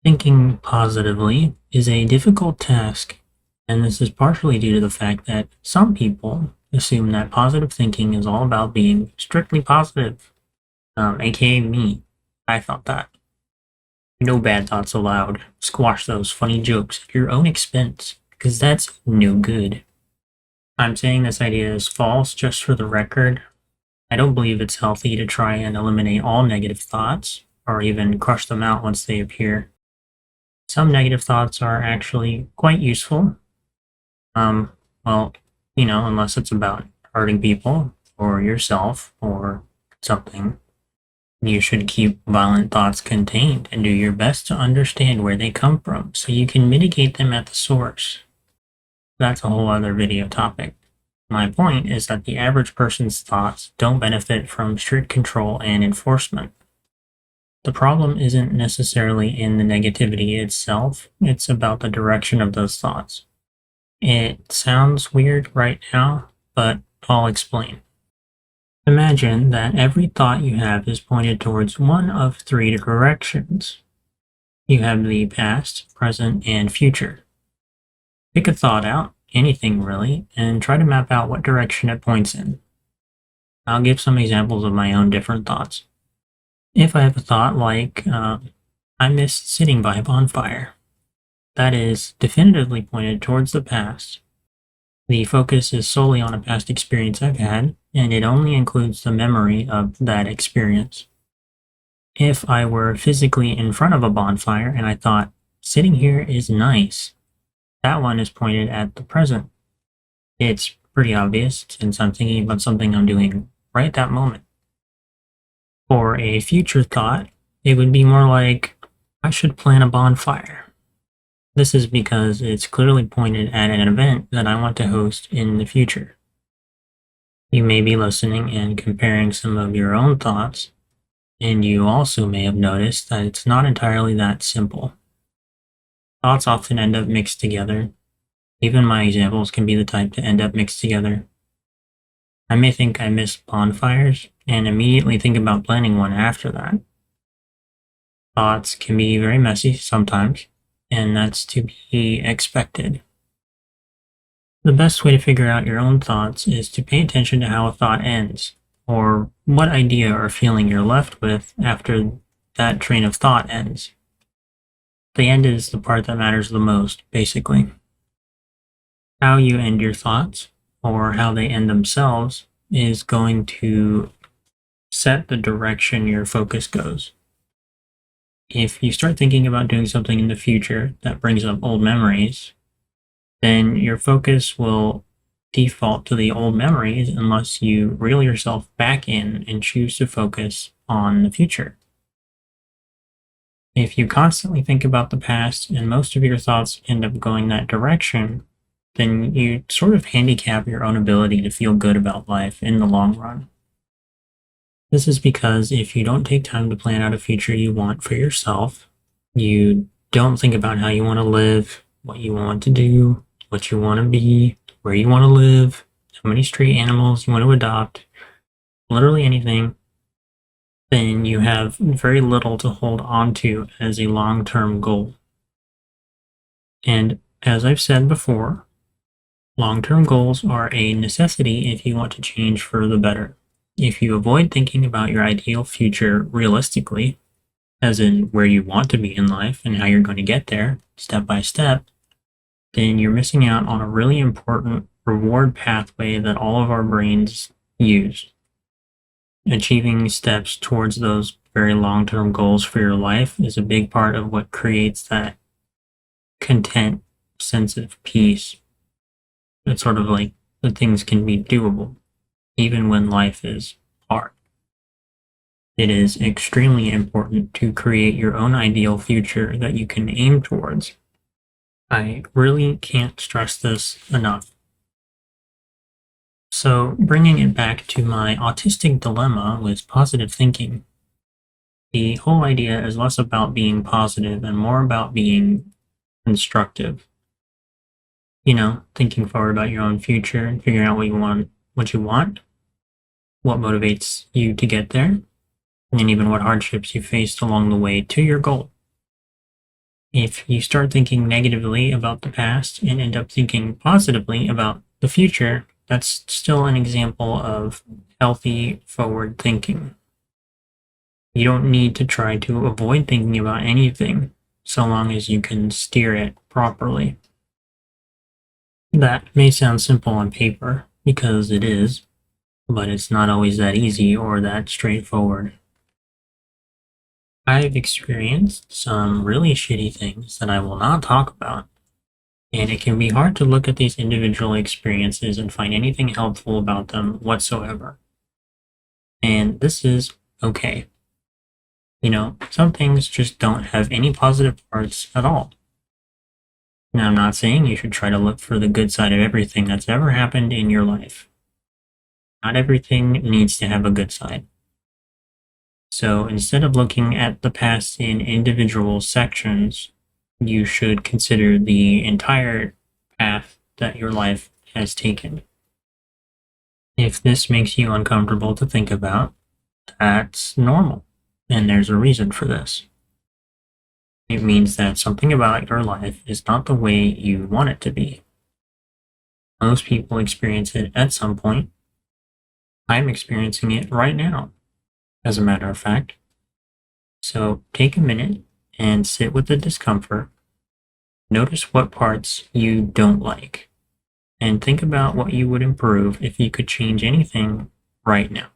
Thinking positively is a difficult task, and this is partially due to the fact that some people assume that positive thinking is all about being strictly positive, aka me. I thought that. No bad thoughts allowed. Squash those funny jokes at your own expense, because that's no good. I'm saying this idea is false just for the record. I don't believe it's healthy to try and eliminate all negative thoughts, or even crush them out once they appear. Some negative thoughts are actually quite useful. Um, well, unless it's about hurting people or yourself or something, you should keep violent thoughts contained and do your best to understand where they come from so you can mitigate them at the source. That's a whole other video topic. My point is that the average person's thoughts don't benefit from strict control and enforcement. The problem isn't necessarily in the negativity itself, it's about the direction of those thoughts. It sounds weird right now, but I'll explain. Imagine that every thought you have is pointed towards one of three directions. You have the past, present, and future. Pick a thought out, anything really, and try to map out what direction it points in. I'll give some examples of my own different thoughts. If I have a thought like, I miss sitting by a bonfire, that is definitively pointed towards the past. The focus is solely on a past experience I've had, and it only includes the memory of that experience. If I were physically in front of a bonfire and I thought, sitting here is nice, that one is pointed at the present. It's pretty obvious since I'm thinking about something I'm doing right that moment. For a future thought, it would be more like, I should plan a bonfire. This is because it's clearly pointed at an event that I want to host in the future. You may be listening and comparing some of your own thoughts, and you also may have noticed that it's not entirely that simple. Thoughts often end up mixed together. Even my examples can be the type to end up mixed together. I may think I miss bonfires and immediately think about planning one after that. Thoughts can be very messy sometimes, and that's to be expected. The best way to figure out your own thoughts is to pay attention to how a thought ends, or what idea or feeling you're left with after that train of thought ends. The end is the part that matters the most, basically. How you end your thoughts, or how they end themselves, is going to set the direction your focus goes. If you start thinking about doing something in the future that brings up old memories, then your focus will default to the old memories unless you reel yourself back in and choose to focus on the future. If you constantly think about the past and most of your thoughts end up going that direction, then you sort of handicap your own ability to feel good about life in the long run. This is because if you don't take time to plan out a future you want for yourself, you don't think about how you want to live, what you want to do, what you want to be, where you want to live, how many stray animals you want to adopt, literally anything, then you have very little to hold on to as a long-term goal. And as I've said before, long-term goals are a necessity if you want to change for the better. If you avoid thinking about your ideal future realistically, as in where you want to be in life and how you're going to get there, step by step, then you're missing out on a really important reward pathway that all of our brains use. Achieving steps towards those very long-term goals for your life is a big part of what creates that content sense of peace. It's sort of like that things can be doable, even when life is hard. It is extremely important to create your own ideal future that you can aim towards. I really can't stress this enough. So, bringing it back to my autistic dilemma with positive thinking, the whole idea is less about being positive and more about being constructive. Thinking forward about your own future and figuring out what you want, what motivates you to get there, and even what hardships you faced along the way to your goal. If you start thinking negatively about the past and end up thinking positively about the future, that's still an example of healthy forward thinking. You don't need to try to avoid thinking about anything so long as you can steer it properly. That may sound simple on paper, because it is, but it's not always that easy or that straightforward. I've experienced some really shitty things that I will not talk about, and it can be hard to look at these individual experiences and find anything helpful about them whatsoever. And this is okay. Some things just don't have any positive parts at all. Now, I'm not saying you should try to look for the good side of everything that's ever happened in your life. Not everything needs to have a good side. So instead of looking at the past in individual sections, you should consider the entire path that your life has taken. If this makes you uncomfortable to think about, that's normal, and there's a reason for this. It means that something about your life is not the way you want it to be. Most people experience it at some point. I'm experiencing it right now, as a matter of fact. So take a minute and sit with the discomfort. Notice what parts you don't like, and think about what you would improve if you could change anything right now.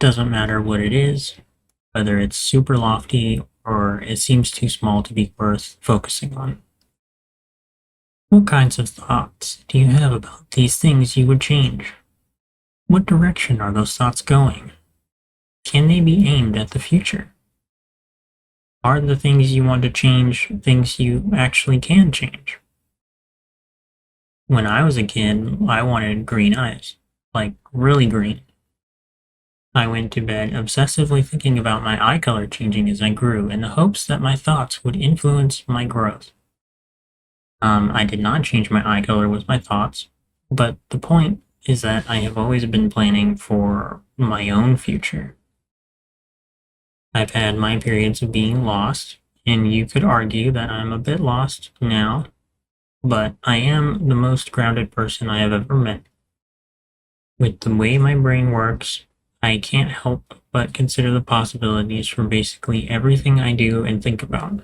Doesn't matter what it is, whether it's super lofty or it seems too small to be worth focusing on. What kinds of thoughts do you have about these things you would change? What direction are those thoughts going? Can they be aimed at the future? Are the things you want to change things you actually can change? When I was a kid, I wanted green eyes, like really green. I went to bed obsessively thinking about my eye color changing as I grew in the hopes that my thoughts would influence my growth. I did not change my eye color with my thoughts, but the point is that I have always been planning for my own future. I've had my periods of being lost, and you could argue that I'm a bit lost now, but I am the most grounded person I have ever met. With the way my brain works, I can't help but consider the possibilities for basically everything I do and think about.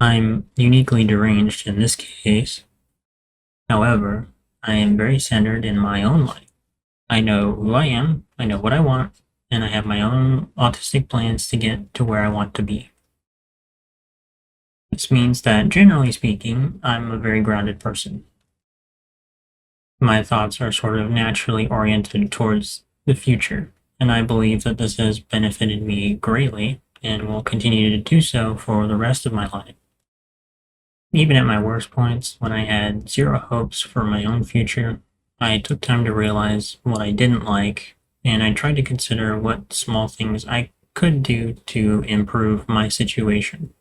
I'm uniquely deranged in this case. However, I am very centered in my own life. I know who I am, I know what I want, and I have my own autistic plans to get to where I want to be. This means that, generally speaking, I'm a very grounded person. My thoughts are sort of naturally oriented towards the future, and I believe that this has benefited me greatly and will continue to do so for the rest of my life. Even at my worst points, when I had zero hopes for my own future, I took time to realize what I didn't like, and I tried to consider what small things I could do to improve my situation.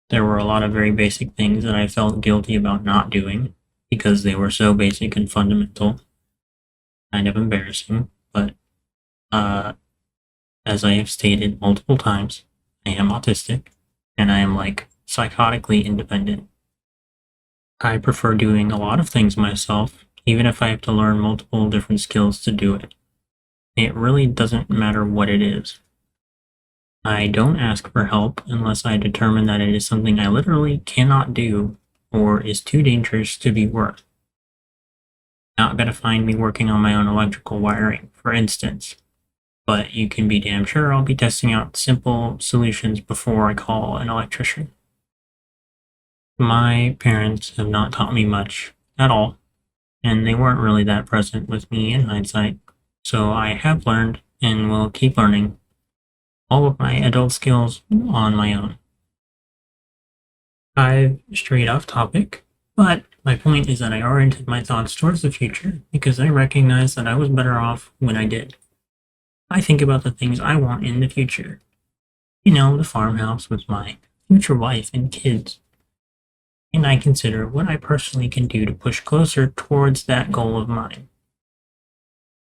There were a lot of very basic things that I felt guilty about not doing, because they were so basic and fundamental. Kind of embarrassing, but as I have stated multiple times, I am autistic, and I am like psychotically independent. I prefer doing a lot of things myself, even if I have to learn multiple different skills to do it. It really doesn't matter what it is. I don't ask for help unless I determine that it is something I literally cannot do or is too dangerous to be worth. Not gonna find me working on my own electrical wiring, for instance, but you can be damn sure I'll be testing out simple solutions before I call an electrician. My parents have not taught me much at all, and they weren't really that present with me in hindsight, so I have learned and will keep learning all of my adult skills on my own. I've strayed off topic, but my point is that I oriented my thoughts towards the future because I recognized that I was better off when I did. I think about the things I want in the future. The farmhouse with my future wife and kids. And I consider what I personally can do to push closer towards that goal of mine.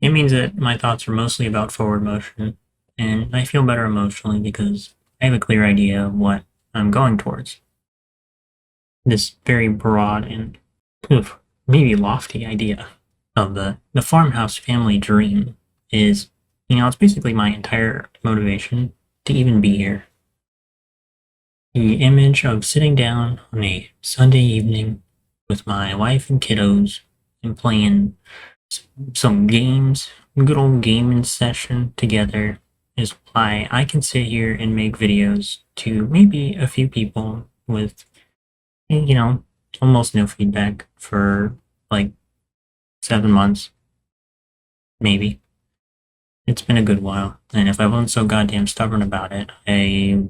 It means that my thoughts are mostly about forward motion, and I feel better emotionally because I have a clear idea of what I'm going towards. This very broad and maybe lofty idea of the farmhouse family dream is, it's basically my entire motivation to even be here. The image of sitting down on a Sunday evening with my wife and kiddos and playing some games, good old gaming session together, is why I can sit here and make videos to maybe a few people with, almost no feedback for like 7 months, maybe. It's been a good while, and if I wasn't so goddamn stubborn about it, I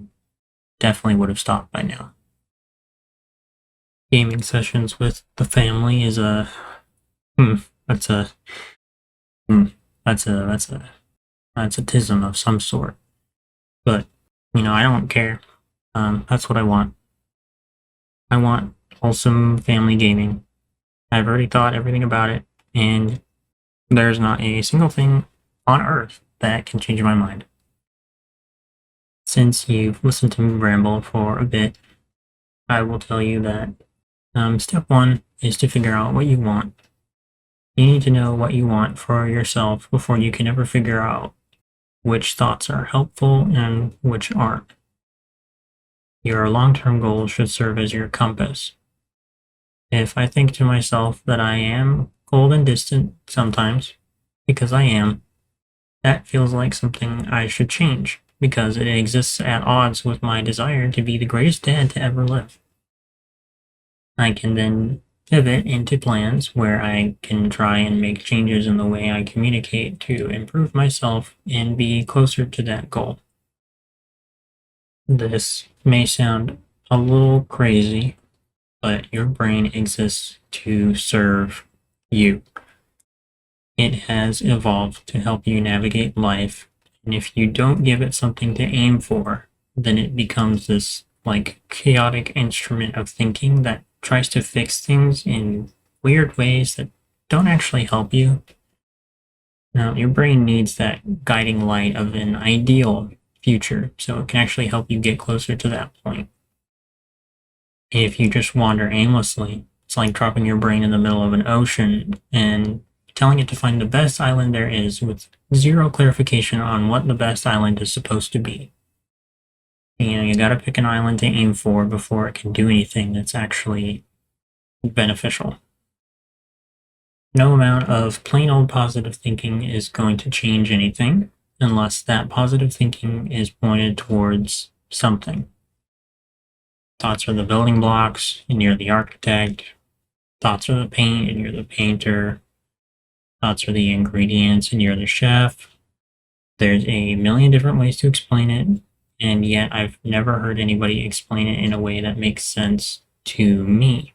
definitely would have stopped by now. Gaming sessions with the family is a that's a hmm, that's a tism of some sort. But I don't care. That's what I want. I want wholesome family gaming. I've already thought everything about it, and there's not a single thing on earth that can change my mind. Since you've listened to me ramble for a bit, I will tell you that step one is to figure out what you want. You need to know what you want for yourself before you can ever figure out which thoughts are helpful and which aren't. Your long-term goals should serve as your compass. If I think to myself that I am cold and distant sometimes, because I am, that feels like something I should change, because it exists at odds with my desire to be the greatest dad to ever live. I can then pivot into plans where I can try and make changes in the way I communicate to improve myself and be closer to that goal. This may sound a little crazy, but your brain exists to serve you. It has evolved to help you navigate life, and if you don't give it something to aim for, then it becomes this chaotic instrument of thinking that tries to fix things in weird ways that don't actually help you. Now, your brain needs that guiding light of an ideal future so it can actually help you get closer to that point. If you just wander aimlessly, it's like dropping your brain in the middle of an ocean and telling it to find the best island there is with zero clarification on what the best island is supposed to be. You gotta pick an island to aim for before it can do anything that's actually beneficial. No amount of plain old positive thinking is going to change anything unless that positive thinking is pointed towards something. Thoughts are the building blocks, and you're the architect. Thoughts are the paint, and you're the painter. Thoughts are the ingredients, and you're the chef. There's a million different ways to explain it, and yet I've never heard anybody explain it in a way that makes sense to me.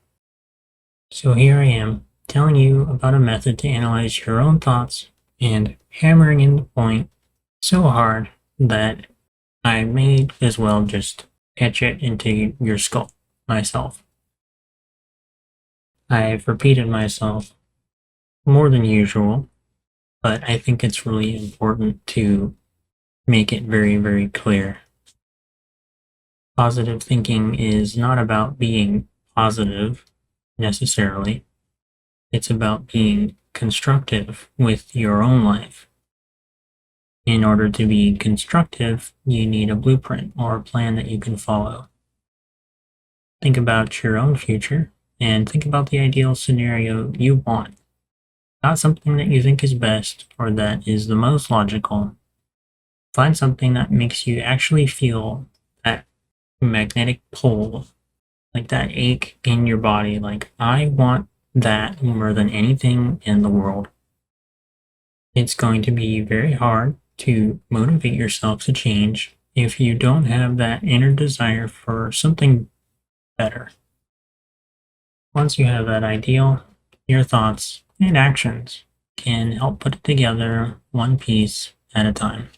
So here I am, telling you about a method to analyze your own thoughts and hammering in the point so hard that I may as well just etch it into your skull myself. I've repeated myself more than usual, but I think it's really important to make it very, very clear. Positive thinking is not about being positive necessarily. It's about being constructive with your own life. In order to be constructive, you need a blueprint or a plan that you can follow. Think about your own future and think about the ideal scenario you want. Not something that you think is best or that is the most logical. Find something that makes you actually feel that magnetic pull, like that ache in your body, like I want that more than anything in the world. It's going to be very hard to motivate yourself to change if you don't have that inner desire for something better. Once you have that ideal, your thoughts and actions can help put it together one piece at a time.